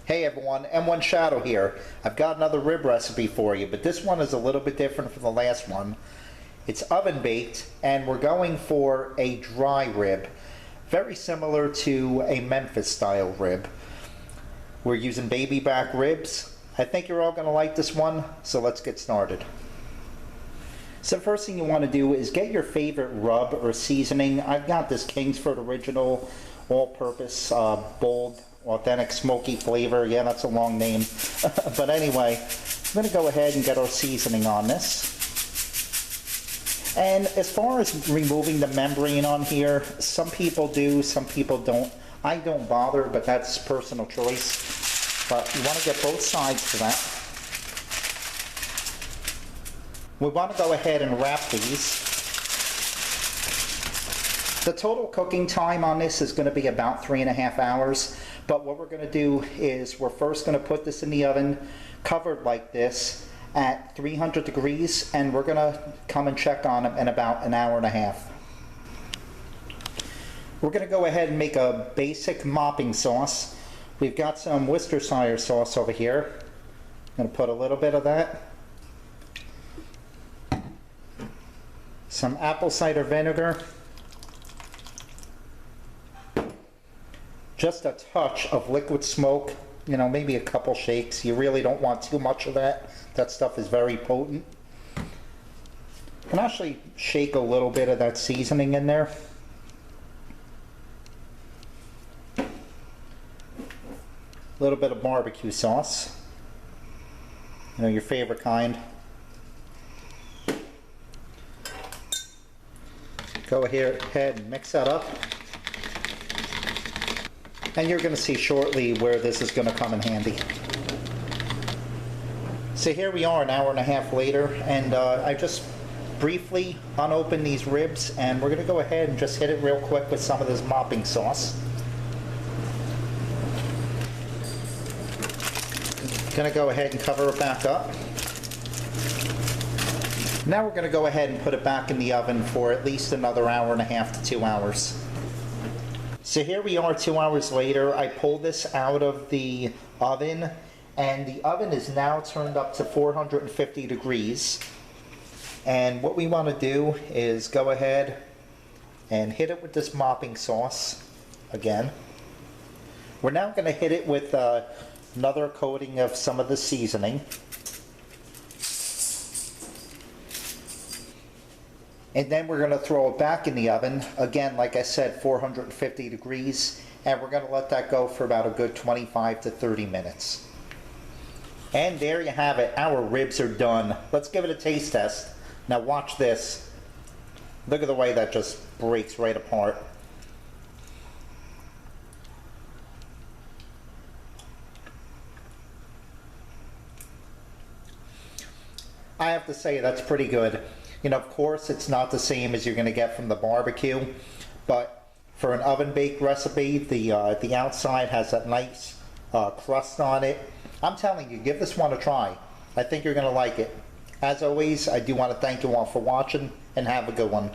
Hey everyone, M1 Shadow here. I've got another rib recipe for you, but this one is a little bit different from the last one. It's oven baked, and we're going for a dry rib, very similar to a Memphis style rib. We're using baby back ribs. I think you're all going to like this one, so let's get started. So the first thing you want to do is get your favorite rub or seasoning. I've got this Kingsford Original all-purpose bold authentic smoky flavor. Yeah, that's a long name. But anyway, I'm going to go ahead and get our seasoning on this. And as far as removing the membrane on here, some people do, some people don't. I don't bother, but that's personal choice. But you want to get both sides to that. We want to go ahead and wrap these. The total cooking time on this is going to be about 3.5 hours. But what we're going to do is we're first going to put this in the oven covered like this at 300 degrees, and we're going to come and check on it in about 1.5 hours. We're going to go ahead and make a basic mopping sauce. We've got some Worcestershire sauce over here. I'm going to put a little bit of that. Some apple cider vinegar. Just a touch of liquid smoke, you know, maybe a couple shakes. You really don't want too much of that. That stuff is very potent. You can actually shake a little bit of that seasoning in there. A little bit of barbecue sauce. You know, your favorite kind. Go ahead and mix that up. And you're going to see shortly where this is going to come in handy. So here we are 1.5 hours later, and I just briefly unopened these ribs, and we're going to go ahead and just hit it real quick with some of this mopping sauce. Going to go ahead and cover it back up. Now we're going to go ahead and put it back in the oven for at least another 1.5 hours to 2 hours. So here we are 2 hours later. I pulled this out of the oven, and the oven is now turned up to 450 degrees. And what we want to do is go ahead and hit it with this mopping sauce again. We're now going to hit it with another coating of some of the seasoning. And then we're going to throw it back in the oven, again, like I said, 450 degrees, and we're going to let that go for about a good 25 to 30 minutes. And there you have it, our ribs are done. Let's give it a taste test. Now watch this. Look at the way that just breaks right apart. I have to say, that's pretty good. You know, of course, it's not the same as you're going to get from the barbecue, but for an oven-baked recipe, the outside has that nice crust on it. I'm telling you, give this one a try. I think you're going to like it. As always, I do want to thank you all for watching, and have a good one.